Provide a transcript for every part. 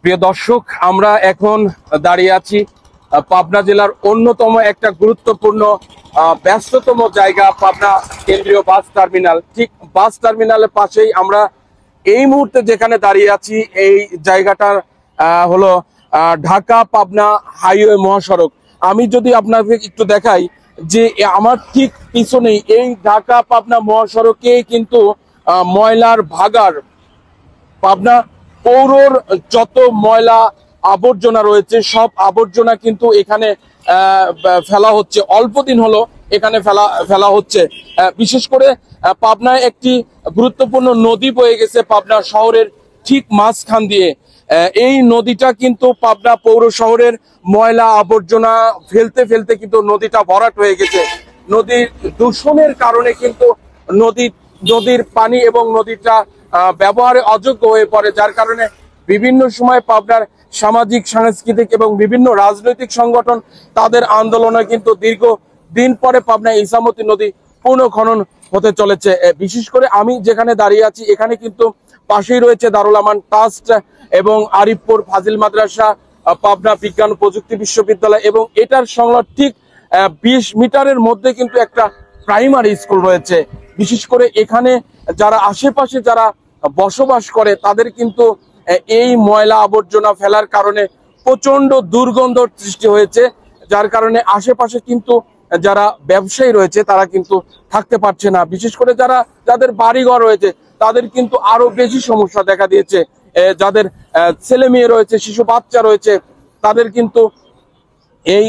প্রিয় দর্শক, আমরা এখন দাঁড়িয়ে আছি পাবনা জেলার অন্যতম একটা গুরুত্বপূর্ণ ব্যস্ততম জায়গা, পাবনা কেন্দ্রীয় বাস টার্মিনাল। ঠিক বাস টার্মিনালের পাশেই আমরা এই মুহূর্তে যেখানে দাঁড়িয়ে আছি, এই জায়গাটা হলো ঢাকা পাবনা হাইওয়ে মহাসড়ক। আমি যদি আপনাকে একটু দেখাই যে আমার ঠিক পিছনেই এই ঢাকা পাবনা মহাসড়কে কিন্তু ময়লার ভাগাড়, পাবনা পৌরর যত ময়লা আবর্জনা রয়েছে সব আবর্জনা কিন্তু এখানে ফেলা হচ্ছে। অল্প দিন হলো এখানে ফেলা হচ্ছে। বিশেষ করে পাবনায় একটি গুরুত্বপূর্ণ নদী বয়ে গেছে পাবনা শহরের ঠিক মাঝখান দিয়ে। এই নদীটা কিন্তু পাবনা পৌর শহরের ময়লা আবর্জনা ফেলতে ফেলতে কিন্তু নদীটা ভরাট হয়ে গেছে। নদীর দূষণের কারণে কিন্তু নদীর পানি এবং নদীটা ব্যবহারে অযোগ্য হয়ে পড়ে, যার কারণে বিভিন্ন সময় পাবনার সামাজিক, সাংস্কৃতিক এবং বিভিন্ন রাজনৈতিক সংগঠন তাদের আন্দোলনে কিন্তু দীর্ঘ দিন পরে পাবনা ইসামতি নদী পুনঃখনন হতে চলেছে। বিশেষ করে আমি যেখানে দাঁড়িয়ে আছি এখানে কিন্তু পাশেই রয়েছে দারুল আমান ট্রাস্ট এবং আরিফপুর ফাজিল মাদ্রাসা, পাবনা বিজ্ঞান ও প্রযুক্তি বিশ্ববিদ্যালয়, এবং এটার সংলগ্ন ঠিক 20 মিটারের মধ্যে কিন্তু একটা প্রাইমারি স্কুল রয়েছে। বিশেষ করে এখানে যারা আশেপাশে যারা বসবাস করে তাদের কিন্তু এই ময়লা আবর্জনা ফেলার কারণে প্রচন্ড দুর্গন্ধ সৃষ্টি হয়েছে, যার কারণে আশেপাশে কিন্তু যারা ব্যবসায়ী রয়েছে তারা কিন্তু থাকতে পারছে না। বিশেষ করে যাদের বাড়িঘর রয়েছে তাদের কিন্তু আরো বেশি সমস্যা দেখা দিয়েছে। যাদের ছেলে মেয়ে রয়েছে, শিশু বাচ্চা রয়েছে, তাদের কিন্তু এই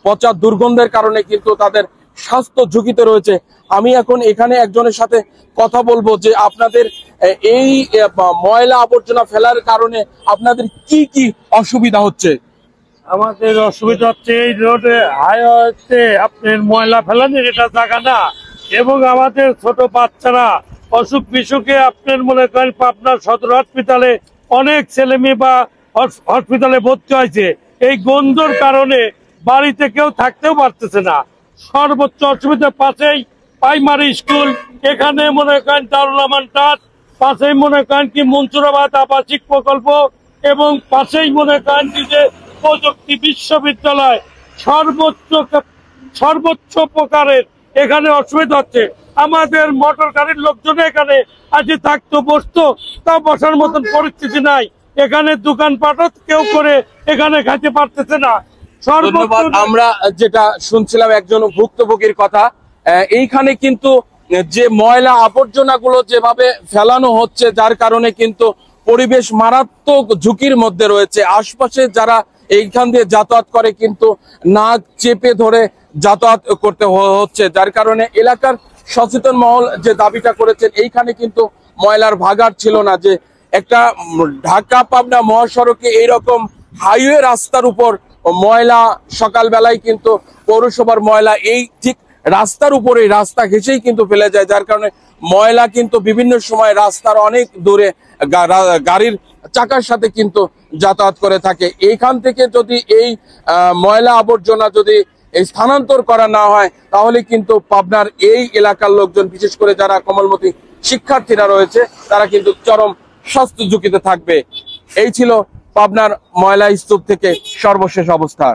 পচা দুর্গন্ধের কারণে কিন্তু তাদের স্বাস্থ্য ঝুঁকিতে রয়েছে। আমি এখন এখানে একজনের সাথে কথা বলবো যে আপনাদের এই ময়লা আবর্জনা ফেলার কারণে আপনাদের কি কি অসুবিধা হচ্ছে? আমাদের অসুবিধা হচ্ছে এই রোডে হাইওয়েতে আপনার ময়লা ফেলানোর এটা জায়গা না, এবং আমাদের ছোট বাচ্চারা অসুখ বিসুখে আপনার মনে করেন পাবনা সদর হসপিটালে অনেক ছেলে মেয়ে বা হসপিটালে ভর্তি হয়েছে। এই গন্ধর কারণে বাড়িতে কেউ থাকতেও পারতেছে না। সর্বোচ্চ অসুবিধার পাশেই প্রাইমারি স্কুল, এখানে মনে করেন দারুল আমান ট্রাস্ট, পাশেই মনে করেন কি মনসুরাবাদ আবাসিক প্রকল্প, এবং পাশেই মনে করেন কি যে প্রযুক্তি বিশ্ববিদ্যালয়। সর্বোচ্চ প্রকারের এখানে অসুবিধা হচ্ছে। আমাদের মোটর গাড়ির লোকজন এখানে আজকে থাকতো, বসতো, তা বসার মতন পরিস্থিতি নাই। এখানে দোকানপাটও কেউ করে এখানে খাইতে পারতেছে না। ধন্যবাদ। আমরা যেটা শুনছিলাম একজন ভুক্তভোগীর কথা, এইখানে কিন্তু যে ময়লা আবর্জনা গুলো যেভাবে ফেলানো হচ্ছে যার কারণে কিন্তু পরিবেশ মারাত্মক ঝুঁকির মধ্যে রয়েছে। আশপাশে যারা এইখান দিয়ে যাতায়াত করে কিন্তু নাক চেপে ধরে যাতায়াত করতে হচ্ছে, যার কারণে এলাকার সচেতন মহল যে দাবিটা করেছেন এইখানে কিন্তু ময়লার ভাগাড় ছিল না। যে একটা ঢাকা পাবনা মহাসড়কে এইরকম হাইওয়ে রাস্তার উপর ময়লা সকালবেলায় কিন্তু পৌরসভার ময়লা এই ঠিক রাস্তার উপরে রাস্তা ঘেঁষেই কিন্তু ফেলে যায়, যার কারণে ময়লা কিন্তু বিভিন্ন সময় রাস্তার অনেক দূরে গাড়ির চাকার সাথে কিন্তু যাতায়াত করে থাকে। এইখান থেকে যদি এই ময়লা আবর্জনা যদি স্থানান্তর করা না হয় তাহলে কিন্তু পাবনার এই এলাকার লোকজন, বিশেষ করে যারা কোমলমতি শিক্ষার্থীরা রয়েছে, তারা কিন্তু চরম স্বাস্থ্য ঝুঁকিতে থাকবে। এই ছিল পাবনার ময়লা স্তূপ থেকে সর্বশেষ অবস্থা।